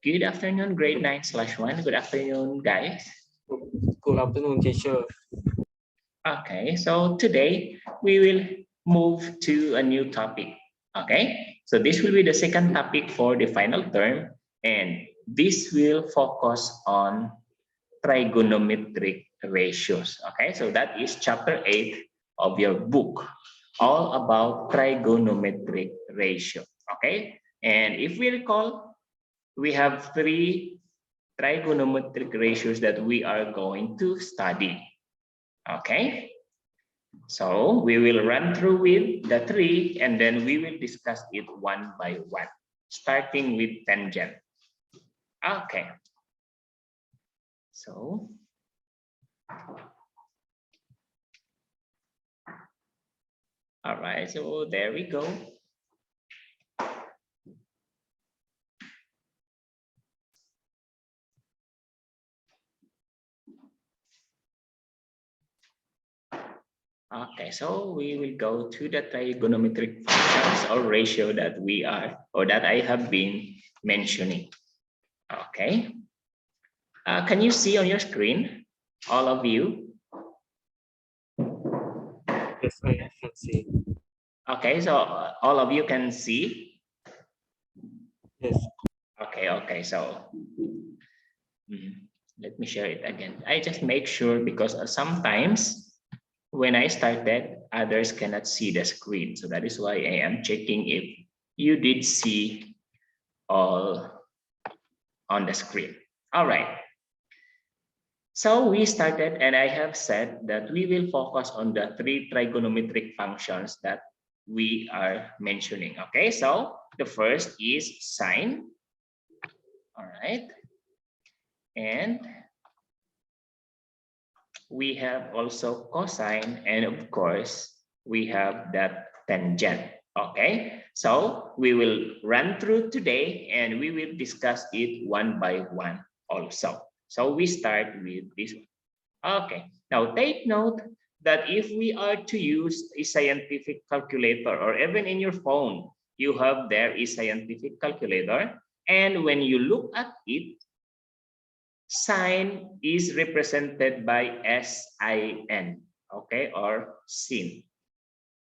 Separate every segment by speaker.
Speaker 1: Good afternoon, grade 9/1. Good afternoon, guys.
Speaker 2: Good afternoon, teacher.
Speaker 1: Okay, so today we will move to a new topic. Okay, so this will be the second topic for the final term, and this will focus on trigonometric ratios. Okay, so that is chapter 8 of your book, all about trigonometric ratio. Okay, and if we recall, we have three trigonometric ratios that we are going to study. Okay, so we will run through with the three and then we will discuss it one by one, starting with tangent. Okay, so all right, so there we go. Okay, so we will go to the trigonometric functions or ratio that we are or that I have been mentioning. Okay, can you see on your screen, all of you?
Speaker 2: Yes, I can see.
Speaker 1: Okay, so all of you can see.
Speaker 2: Yes.
Speaker 1: Okay, so let me share it again. I just make sure because sometimes when I started, others cannot see the screen. So that is why I am checking if you did see all on the screen. All right. So we started and I have said that we will focus on the three trigonometric functions that we are mentioning. Okay, so the first is sine. All right. And we have also cosine, and of course, we have that tangent. Okay, so we will run through today and we will discuss it one by one also. So we start with this one. Okay, now take note that if we are to use a scientific calculator or even in your phone, you have there a scientific calculator. And when you look at it, sine is represented by SIN, okay, or sin.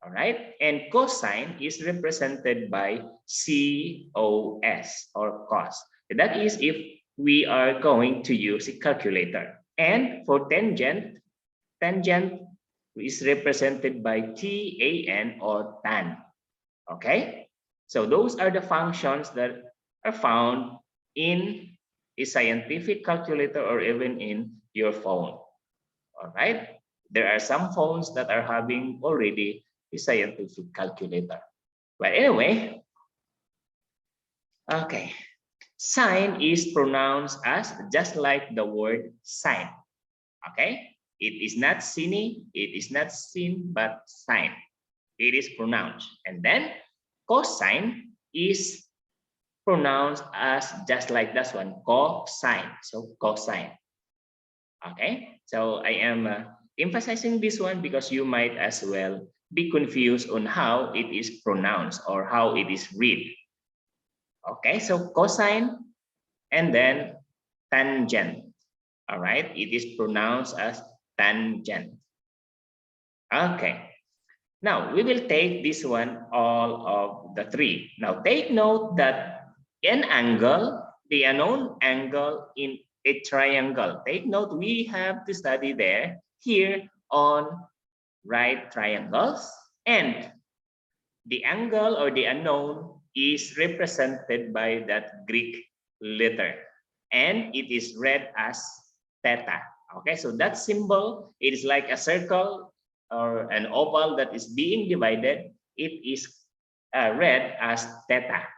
Speaker 1: All right, and cosine is represented by COS or cos. That is if we are going to use a calculator. And for tangent, tangent is represented by TAN or tan. Okay, so those are the functions that are found in a scientific calculator or even in your phone. All right, there are some phones that are having already a scientific calculator. But anyway, okay, sine is pronounced as just like the word sine. Okay, it is not sine, it is not sin, but sine. It is pronounced. And then cosine is pronounced as just like this one, cosine. So cosine. Okay, so I am emphasizing this one because you might as well be confused on how it is pronounced or how it is read. Okay, so cosine and then tangent. All right, it is pronounced as tangent. Okay, now we will take this one, all of the three. Now take note that an angle, the unknown angle in a triangle. Take note, we have to study there here on right triangles, and the angle or the unknown is represented by that Greek letter, and it is read as theta. Okay, so that symbol, it is like a circle or an oval that is being divided. It is read as theta.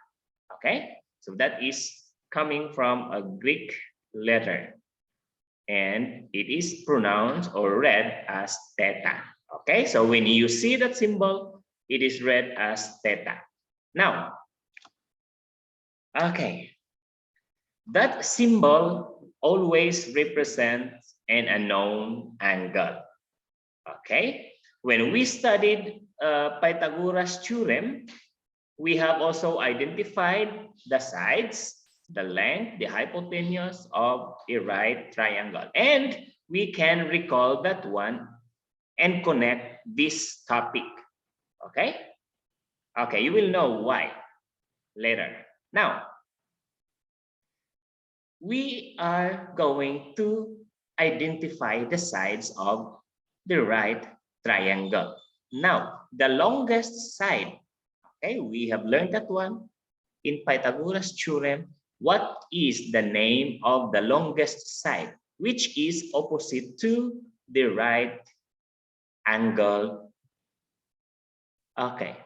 Speaker 1: Okay, so that is coming from a Greek letter, and it is pronounced or read as theta. Okay, so when you see that symbol, it is read as theta. Now, okay, that symbol always represents an unknown angle. Okay, when we studied Pythagoras' theorem, we have also identified the sides the length, the hypotenuse of a right triangle. And we can recall that one and connect this topic. Okay? Okay, you will know why later. Now, we are going to identify the sides of the right triangle. Now, the longest side, okay, we have learned that one in Pythagoras theorem. What is the name of the longest side, which is opposite to the right angle? Okay,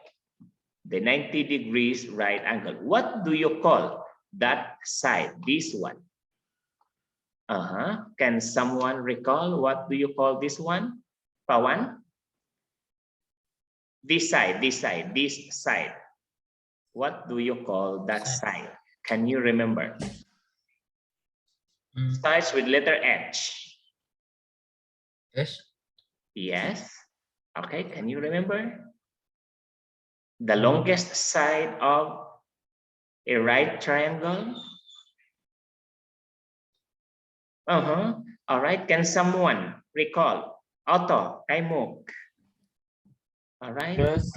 Speaker 1: the 90 degrees right angle. What do you call that side, this one? Can someone recall what do you call this one? Pawan? This side, this side, this side. What do you call that side? Can you remember? Starts with letter H.
Speaker 3: Yes.
Speaker 1: Yes. Okay, can you remember? The longest side of a right triangle? All right, can someone recall? Otto, Kaimuk. All right.
Speaker 2: Yes.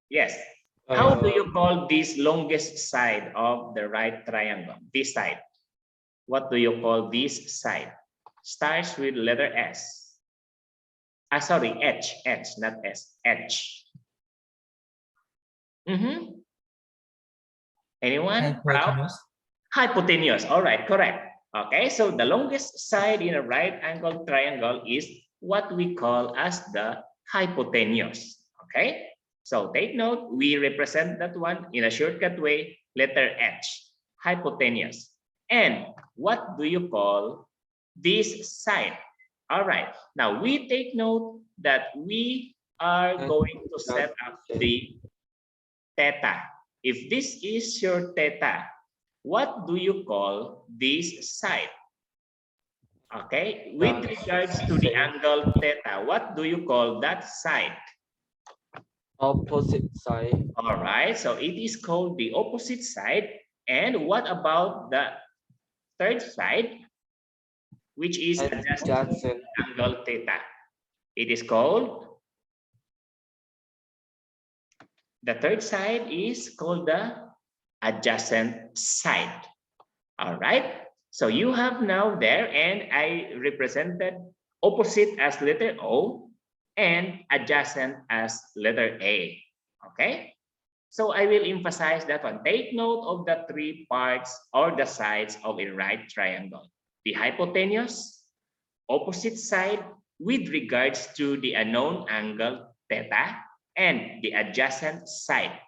Speaker 1: Yes. How do you call this longest side of the right triangle? This side. What do you call this side? Starts with letter S. Sorry, H, not S, H. Anyone?
Speaker 3: Hypotenuse.
Speaker 1: Hypotenuse. All right, correct. Okay, so the longest side in a right angle triangle is what we call as the hypotenuse. Okay, so take note, we represent that one in a shortcut way, letter H, hypotenuse. And what do you call this side? All right, now we take note that we are going to set up the theta. If this is your theta, what do you call this side? Okay, with regards to the angle theta, what do you call that side?
Speaker 2: Opposite side.
Speaker 1: All right, so it is called the opposite side. And what about the third side, which is adjacent angle theta? It is called, the third side is called the adjacent side. All right, so you have now there, and I represented opposite as letter O and adjacent as letter A. Okay, so I will emphasize that one. Take note of the three parts or the sides of a right triangle: the hypotenuse, opposite side with regards to the unknown angle theta, and the adjacent side,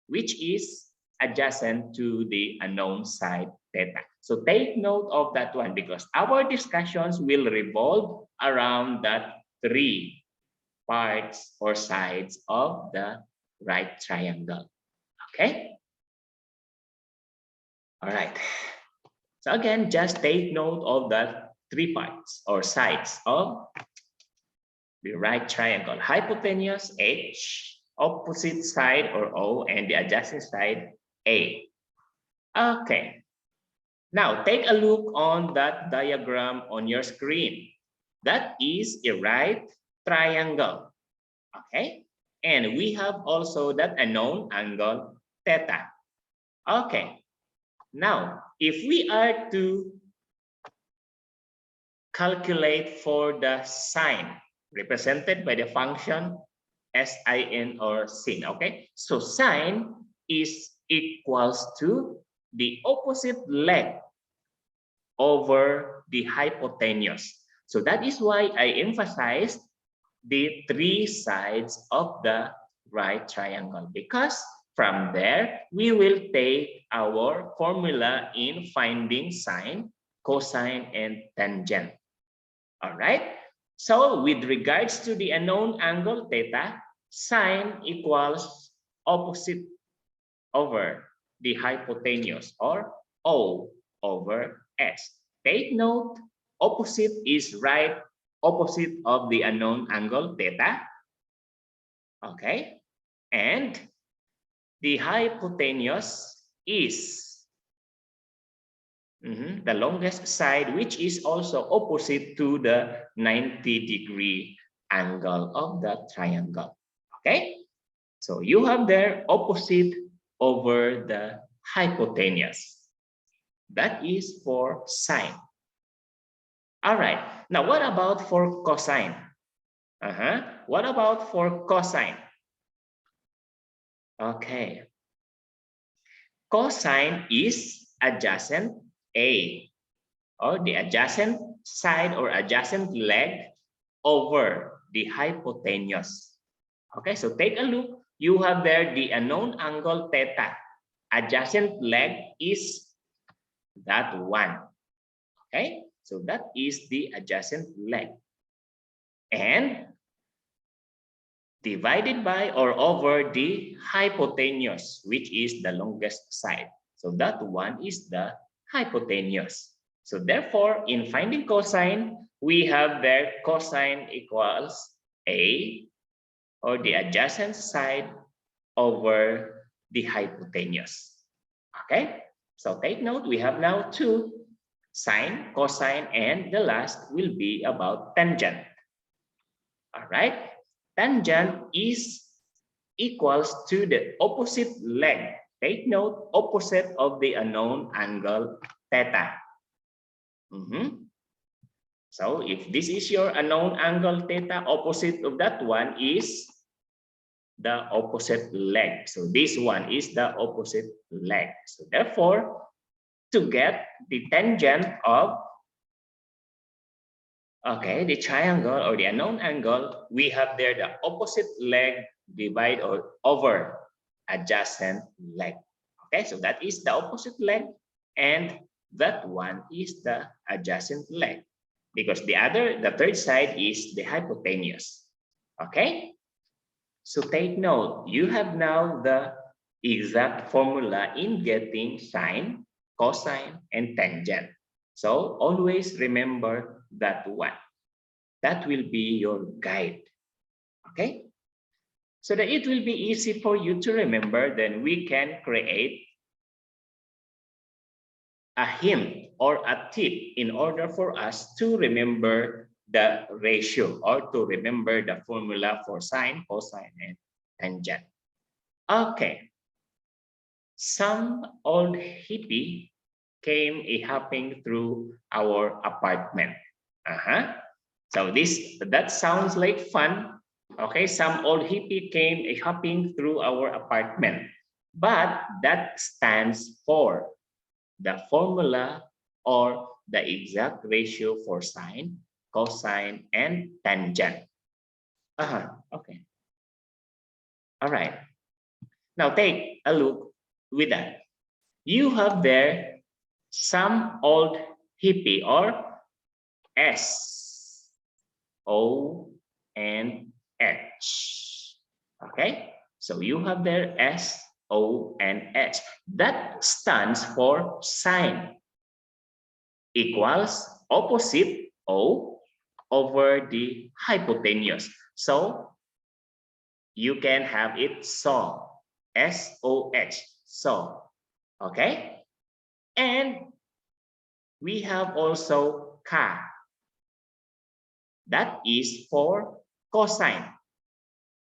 Speaker 1: which is adjacent to the unknown side theta. So take note of that one, because our discussions will revolve around that three parts or sides of the right triangle. Okay? All right. So again, just take note of the three parts or sides of the right triangle: hypotenuse H, opposite side or O, and the adjacent side A. Okay, now take a look on that diagram on your screen. That is a right triangle. Okay, and we have also that unknown angle theta. Okay, now if we are to calculate for the sine represented by the function sin or sin. Okay, so sine is equals to the opposite leg over the hypotenuse. So that is why I emphasized the three sides of the right triangle, because from there we will take our formula in finding sine, cosine, and tangent. All right. So with regards to the unknown angle theta, sine equals opposite over the hypotenuse, or O over S. Take note, opposite is right opposite of the unknown angle theta. Okay. And the hypotenuse is The longest side, which is also opposite to the 90-degree angle of the triangle. Okay, so you have there opposite over the hypotenuse. That is for sine. All right, now what about for cosine? What about for cosine? Okay, cosine is adjacent A, or the adjacent side or adjacent leg over the hypotenuse. Okay, so take a look. You have there the unknown angle theta. Adjacent leg is that one. Okay, so that is the adjacent leg. And divided by or over the hypotenuse, which is the longest side. So that one is the hypotenuse. So therefore, in finding cosine, we have there cosine equals A, or the adjacent side over the hypotenuse. Okay, so take note, we have now two, sine, cosine, and the last will be about tangent. All right, tangent is equals to the opposite leg. Take note, opposite of the unknown angle theta. So if this is your unknown angle theta, opposite of that one is the opposite leg. So this one is the opposite leg. So therefore, to get the tangent of the triangle or the unknown angle, we have there the opposite leg divide or over adjacent leg. Okay, so that is the opposite leg, and that one is the adjacent leg, because the third side is the hypotenuse. Okay, so take note, you have now the exact formula in getting sine, cosine, and tangent. So always remember that one. That will be your guide. Okay, so that it will be easy for you to remember, then we can create a hint or a tip in order for us to remember the ratio or to remember the formula for sine, cosine, and tangent. Okay, some old hippie came hopping through our apartment. So that sounds like fun. Okay, some old hippie came hopping through our apartment, but that stands for the formula or the exact ratio for sine, cosine, and tangent. Okay. All right. Now take a look with that. You have there some old hippie or S, O, and H. Okay. So you have there S, O, and H. That stands for sine equals opposite O over the hypotenuse. So you can have it so, SOH, so, okay? And we have also K. That is for cosine.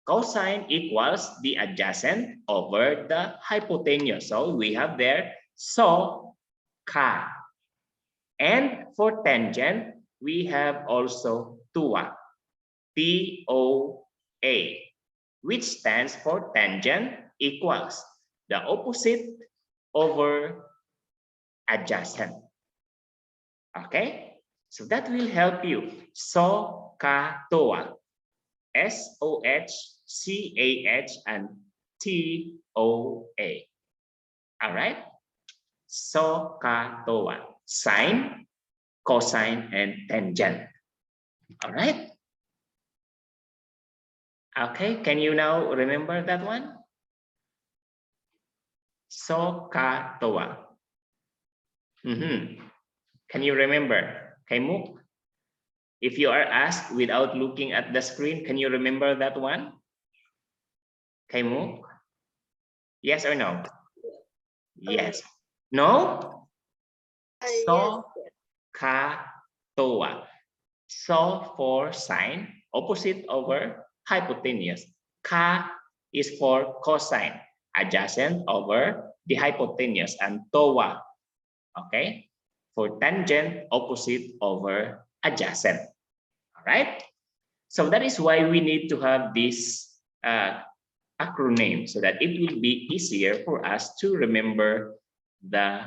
Speaker 1: Cosine equals the adjacent over the hypotenuse. So we have there so K. And for tangent, we have also TOA, T-O-A, which stands for tangent equals the opposite over adjacent. Okay, so that will help you. So, ka, TOA, S-O-H-C-A-H, and T-O-A. All right, so, ka, TOA, sine, cosine, and tangent. All right. Okay, can you now remember that one? So, ka, TOA. Can you remember? Kaimuk? If you are asked without looking at the screen, can you remember that one? Kaimuk? Yes or no? Yes. No? So, ka, toa. So for sine, opposite over hypotenuse. Ka is for cosine, adjacent over the hypotenuse, and toa, okay, for tangent, opposite over adjacent. All right. So that is why we need to have this acronym so that it will be easier for us to remember the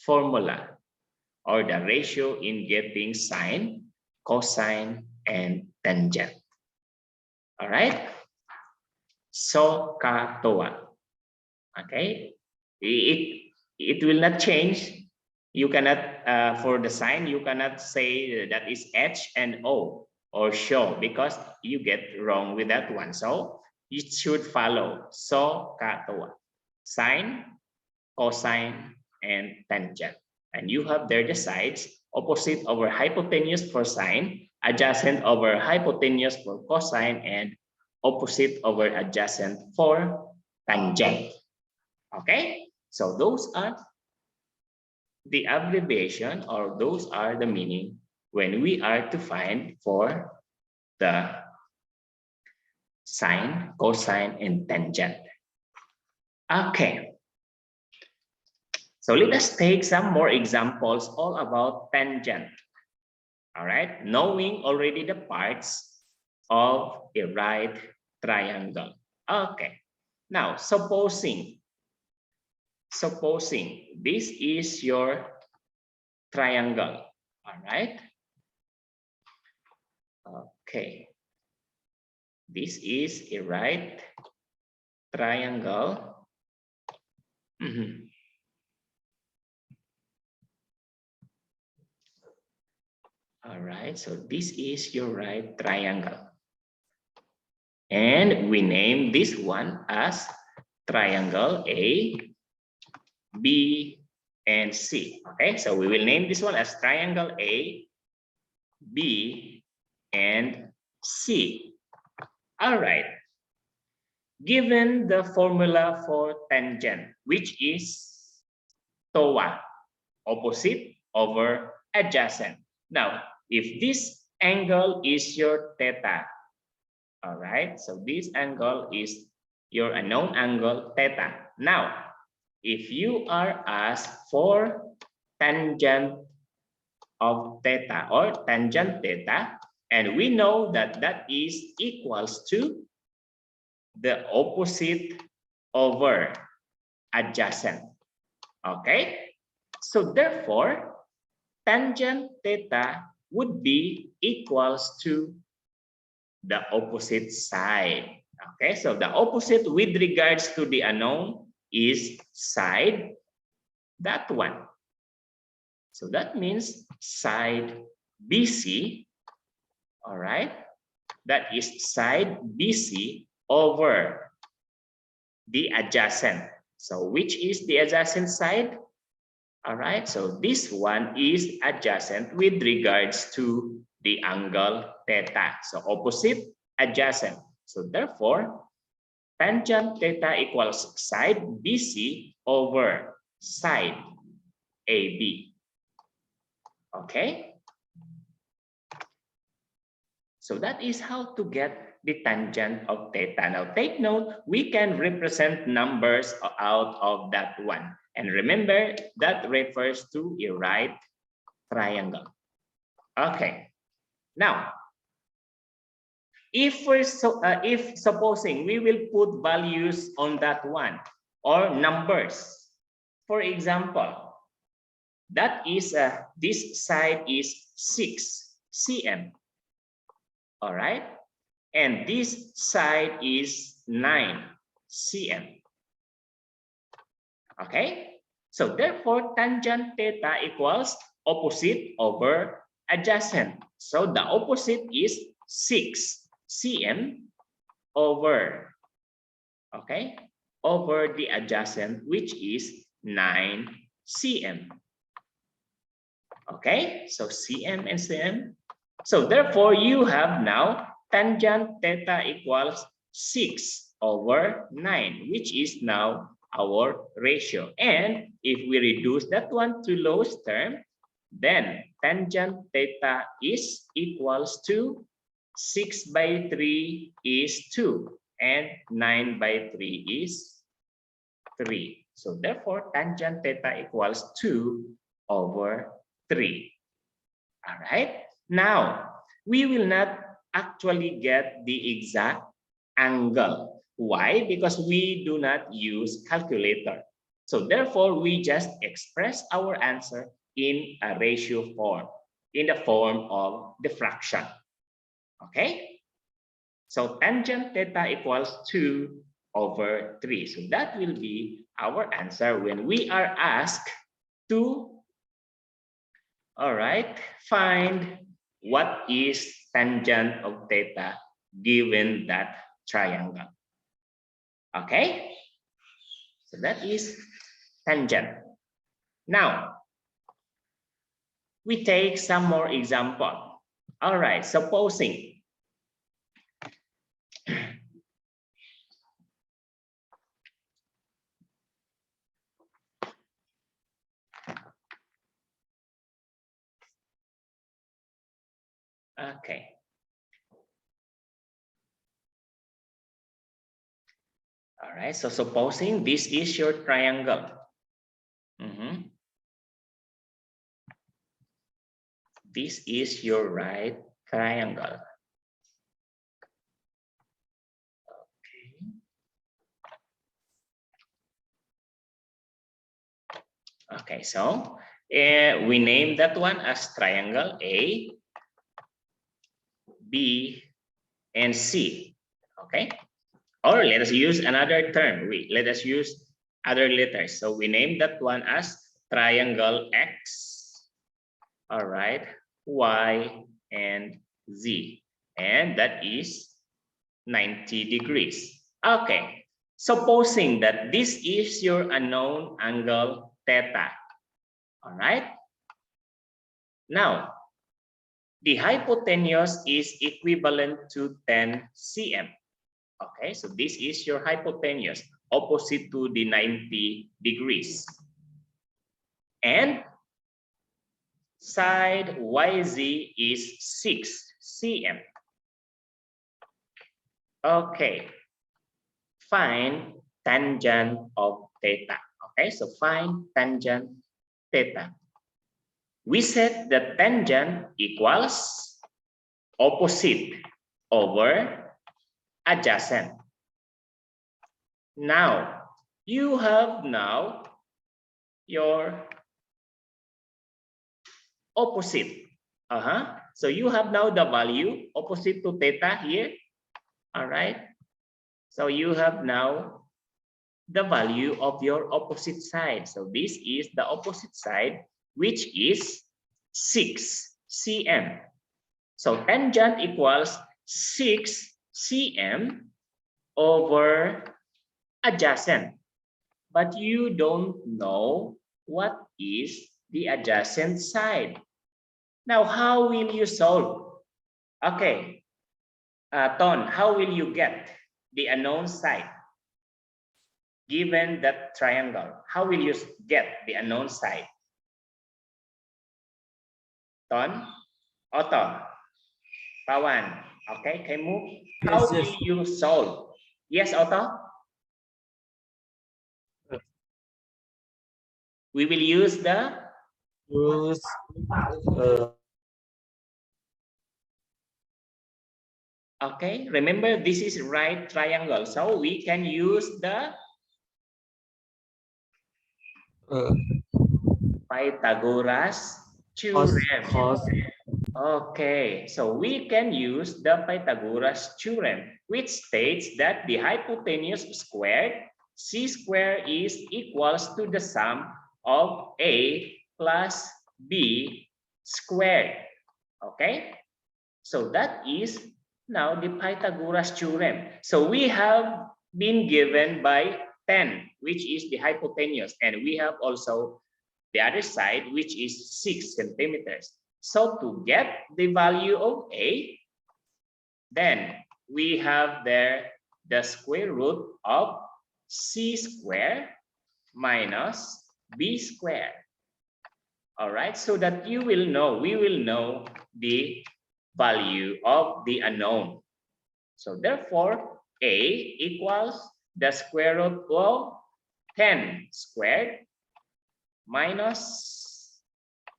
Speaker 1: formula or the ratio in getting sine, cosine, and tangent. All right. So katoa. Okay. It will not change. You cannot for the sign you cannot say that is H and O or show because you get wrong with that one. So it should follow so katoa, sine, cosine, and tangent. And you have there the sides opposite over hypotenuse for sine, adjacent over hypotenuse for cosine, and opposite over adjacent for tangent. Okay, so those are the abbreviation, or those are the meaning when we are to find for the sine, cosine, and tangent. Okay, so let us take some more examples all about tangent. All right, knowing already the parts of a right triangle. Okay, now supposing this is your triangle. All right. Okay. This is a right triangle. All right, so this is your right triangle. And we name this one as triangle A, B, and C. Okay, so we will name this one as triangle A, B, and C. All right. Given the formula for tangent, which is TOA, opposite over adjacent. Now, if this angle is your theta, all right, so this angle is your unknown angle theta. Now, if you are asked for tangent of theta or tangent theta, and we know that that is equals to the opposite over adjacent. Okay, so therefore tangent theta would be equals to the opposite side. Okay, so the opposite with regards to the unknown is side, that one. So that means side BC, all right, that is side BC over the adjacent. So which is the adjacent side? All right, so this one is adjacent with regards to the angle theta. So opposite, adjacent. So therefore, tangent theta equals side BC over side AB. Okay? So that is how to get the tangent of theta. Now take note, we can represent numbers out of that one. And remember, that refers to a right triangle. Okay. Now, if supposing we will put values on that one or numbers, for example, that is this side is 6 cm. All right, and this side is 9 cm. Okay, so therefore tangent theta equals opposite over adjacent. So the opposite is 6 cm over, okay, over the adjacent, which is 9 cm. Okay, so cm and cm. So therefore you have now tangent theta equals 6 over 9, which is now our ratio. And if we reduce that one to lowest term, then tangent theta is equals to 6/3 is 2 and 9/3 is 3. So therefore, tangent theta equals 2/3. All right. Now, we will not actually get the exact angle. Why? Because we do not use calculator. So therefore, we just express our answer in a ratio form, in the form of the fraction. Okay? So tangent theta equals 2/3. So that will be our answer when we are asked to, all right, find what is tangent of theta given that triangle. Okay? So that is tangent. Now, we take some more example. All right, supposing okay. All right, so supposing this is your triangle. This is your right triangle. Okay, so we name that one as triangle A, B, and C. Okay, or let us use another term. Let us use other letters. So we name that one as triangle X. All right, Y and Z, and that is 90 degrees. Okay, supposing that this is your unknown angle theta. All right. Now, the hypotenuse is equivalent to 10 cm. Okay, so this is your hypotenuse, opposite to the 90 degrees. And side YZ is 6 cm. Okay, find tangent of theta. Okay, so find tangent theta. We said that tangent equals opposite over adjacent. Now, you have now your opposite. So you have now the value opposite to theta here. All right. So you have now the value of your opposite side. So this is the opposite side, which is 6 cm. So tangent equals 6 cm over adjacent. But you don't know what is the adjacent side. Now, how will you solve? Okay, Ton, how will you get the unknown side? Given that triangle, how will you get the unknown side? Ton, Otto, Pawan, okay, can move. How will you solve? Yes, Otto? We will use the okay, remember this is right triangle, so we can use the Pythagoras theorem. Okay, so we can use the Pythagoras theorem, which states that the hypotenuse squared, c squared is equals to the sum of a plus b squared. Okay, so that is now the Pythagoras theorem. So we have been given by 10, which is the hypotenuse, and we have also the other side, which is 6 centimeters. So to get the value of A, then we have there the square root of c squared minus b squared. All right, so that we will know the value of the unknown. So therefore, a equals the square root of 10 squared minus,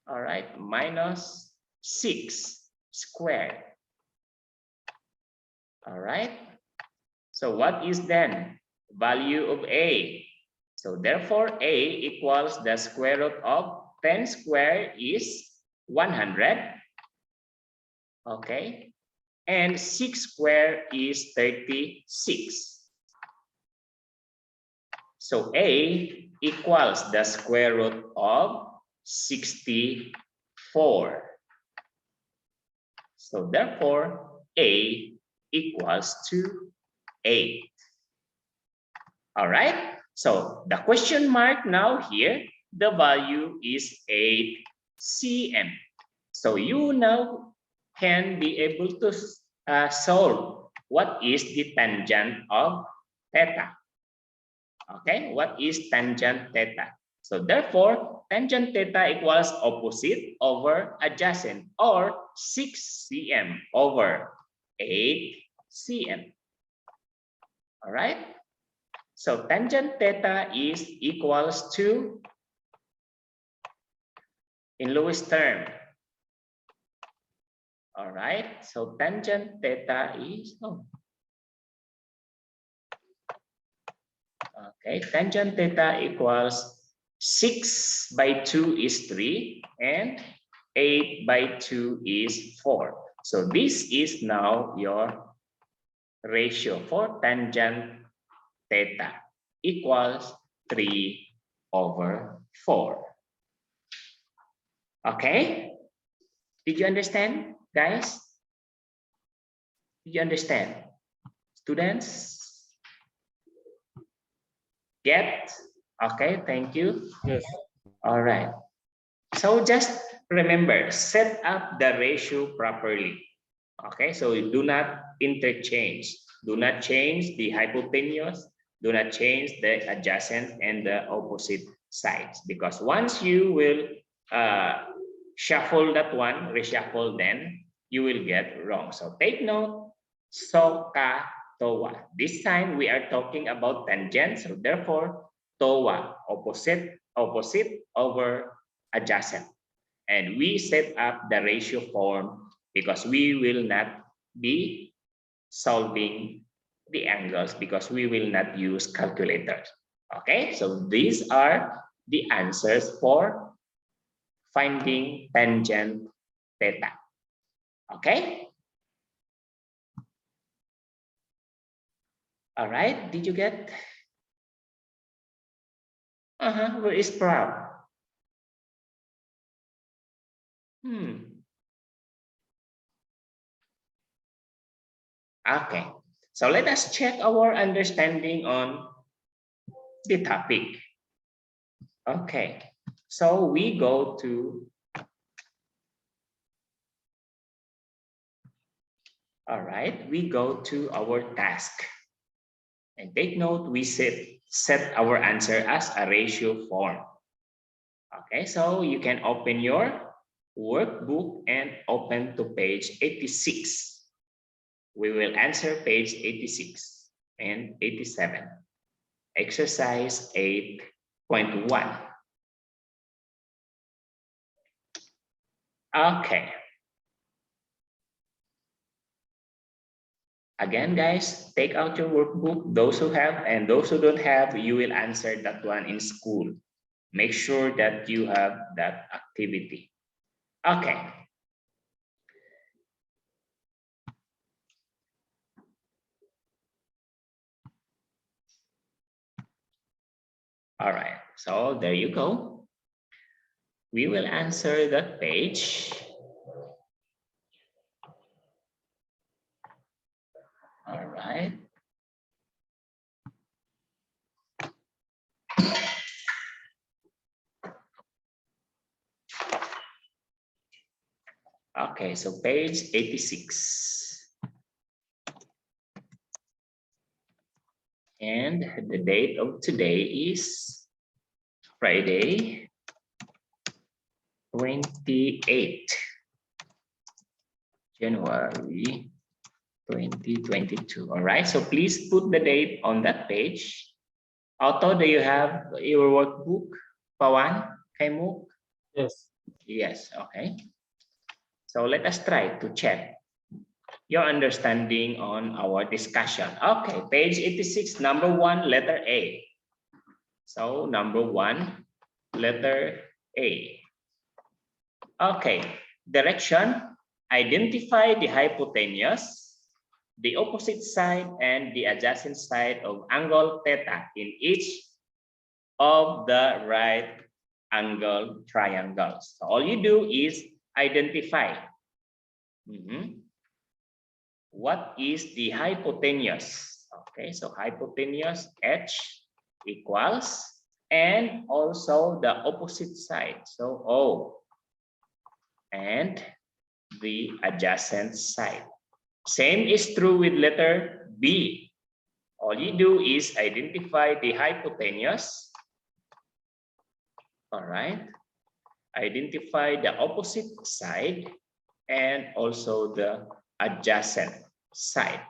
Speaker 1: all right, minus 6 squared. All right, so what is then value of a? So therefore, a equals the square root of 10 squared is 100. Okay, and 6 squared is 36. So a equals the square root of 64. So therefore, a equals to 8. All right, so the question mark now here, the value is 8 cm. So you now can be able to solve what is the tangent of theta. Okay, what is tangent theta? So therefore, tangent theta equals opposite over adjacent, or 6 cm over 8 cm. All right, so tangent theta is equals to, in Lewis term, all right, so tangent theta is, okay, tangent theta equals 6 by 2 is 3 and 8 by 2 is 4. So this is now your ratio for tangent theta equals 3 over 4. Okay, did you understand, guys? Did you understand, students? Get? Okay, thank you.
Speaker 2: Yes.
Speaker 1: All right, so just remember, set up the ratio properly. Okay, so you do not interchange, do not change the hypotenuse, do not change the adjacent and the opposite sides, because once you will shuffle that one, reshuffle, then you will get wrong. So take note, soka towa. This time we are talking about tangent, so therefore towa, opposite over adjacent. And we set up the ratio form because we will not be solving the angles, because we will not use calculators. Okay, so these are the answers for finding tangent theta. Okay, all right, did you get? Where is proud? Okay, so let us check our understanding on the topic. Okay, so we go to, all right, we go to our task. And take note, we set our answer as a ratio form. Okay, so you can open your workbook and open to page 86. We will answer page 86 and 87. Exercise 8.1. Okay. Again, guys, take out your workbook. Those who have and those who don't have, you will answer that one in school. Make sure that you have that activity. Okay. All right, so there you go. We will answer that page. All right. Okay, so page 86. And the date of today is Friday, 28 January 2022. All right, so please put the date on that page. Otto, do you have your workbook? Pawan, Kaimuk?
Speaker 2: Yes.
Speaker 1: Yes, okay. So let us try to check your understanding on our discussion. Okay, page 86, number 1, letter A. So number 1, letter A. Okay, direction, identify the hypotenuse, the opposite side, and the adjacent side of angle theta in each of the right angle triangles. So all you do is identify. What is the hypotenuse? Okay, so hypotenuse H equals, and also the opposite side. So O and the adjacent side. Same is true with letter B. All you do is identify the hypotenuse. All right. Identify the opposite side and also the adjacent side.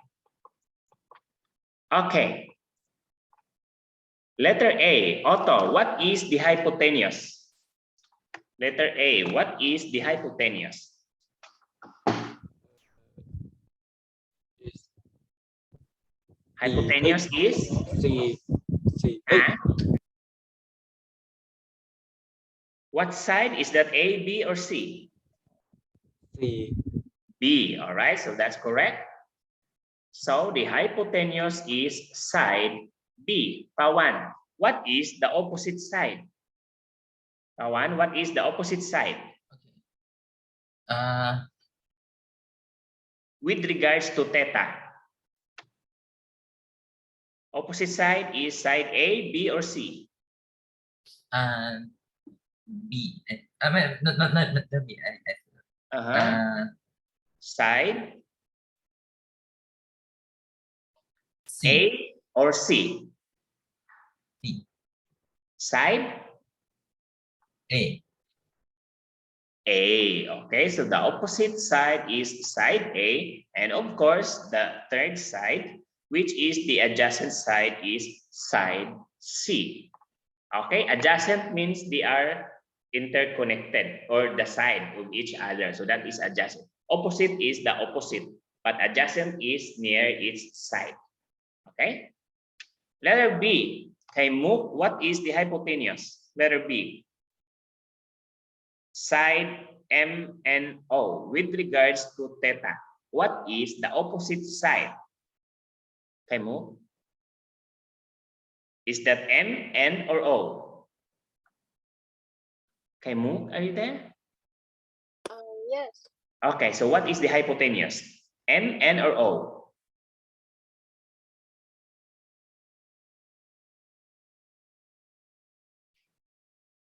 Speaker 1: Okay. Letter A, Otto, what is the hypotenuse? Letter A, what is the hypotenuse? Hypotenuse is?
Speaker 2: C.
Speaker 1: Huh? What side is that, A, B, or C?
Speaker 2: C.
Speaker 1: B, all right, so that's correct. So the hypotenuse is side B. Pawan, what is the opposite side? Pawan, what is the opposite side?
Speaker 3: Okay.
Speaker 1: With regards to theta, opposite side is side A, B, or C?
Speaker 3: B. I mean, not B.
Speaker 1: Side
Speaker 3: C.
Speaker 1: A or C?
Speaker 3: C.
Speaker 1: Side
Speaker 3: A.
Speaker 1: A. Okay, so the opposite side is side A, and of course, the third side, which is the adjacent side, is side C. Okay, adjacent means they are interconnected or the side of each other. So that is adjacent. Opposite is the opposite, but adjacent is near its side. Okay. Letter B. Kaimuk, what is the hypotenuse? Letter B. Side M and O with regards to theta. What is the opposite side? Kaimuk? Is that M, N, or O? Kaimuk, are you there?
Speaker 4: Yes.
Speaker 1: Okay, so what is the hypotenuse? M, N, or O?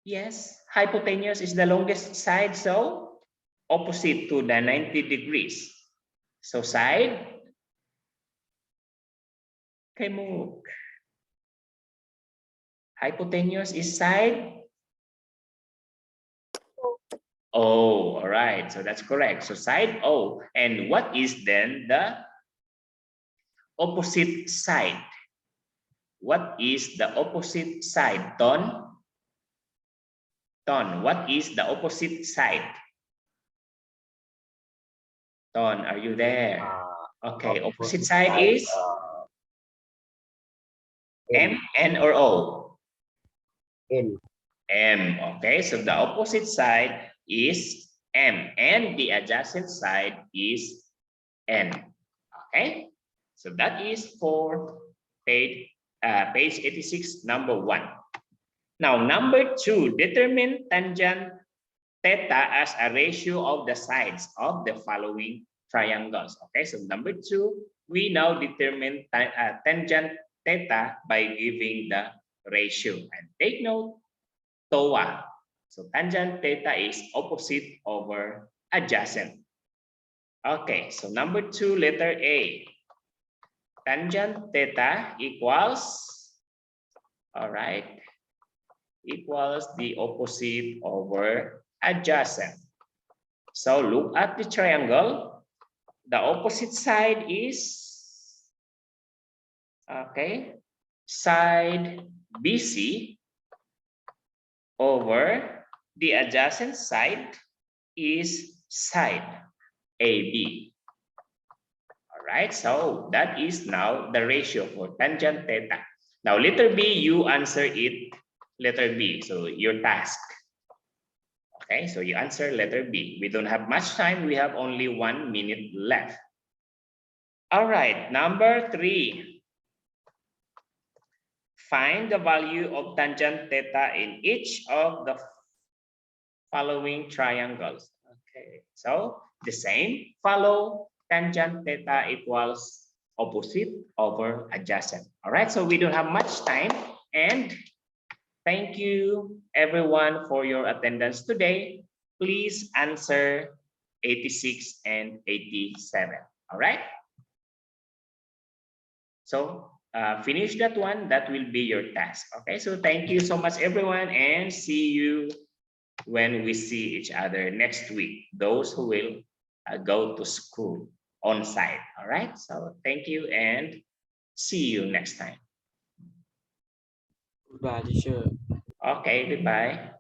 Speaker 1: Yes, hypotenuse is the longest side, so opposite to the 90 degrees. So side, Kaimuk. Hypotenuse is side O. All right, so that's correct. So side O. And what is then the opposite side? What is the opposite side, Ton? Ton, what is the opposite side? Ton, are you there? Okay, opposite side is M, N, or O?
Speaker 2: N.
Speaker 1: M. Okay, so the opposite side is M, and the adjacent side is N. Okay, so that is for page 86, number 1. Now, number 2, determine tangent theta as a ratio of the sides of the following triangles. Okay, so number 2, we now determine tangent theta by giving the ratio. And take note, TOA. So tangent theta is opposite over adjacent. Okay, so number 2, letter A. Tangent theta equals, all right, equals the opposite over adjacent. So look at the triangle. The opposite side is, okay, side BC over the adjacent side is side AB. All right, so that is now the ratio for tangent theta. Now, letter B, you answer it, letter B, so your task. Okay, so you answer letter B. We don't have much time. We have only 1 minute left. All right, number 3. Find the value of tangent theta in each of the following triangles. Okay, so the same, follow tangent theta equals opposite over adjacent. All right, so we don't have much time, and thank you everyone for your attendance today. Please answer 86 and 87. All right. So finish that one. That will be your task. Okay. So thank you so much, everyone, and see you when we see each other next week. Those who will go to school on site. All right. So thank you and see you next time.
Speaker 2: Goodbye, teacher.
Speaker 1: Okay. Goodbye.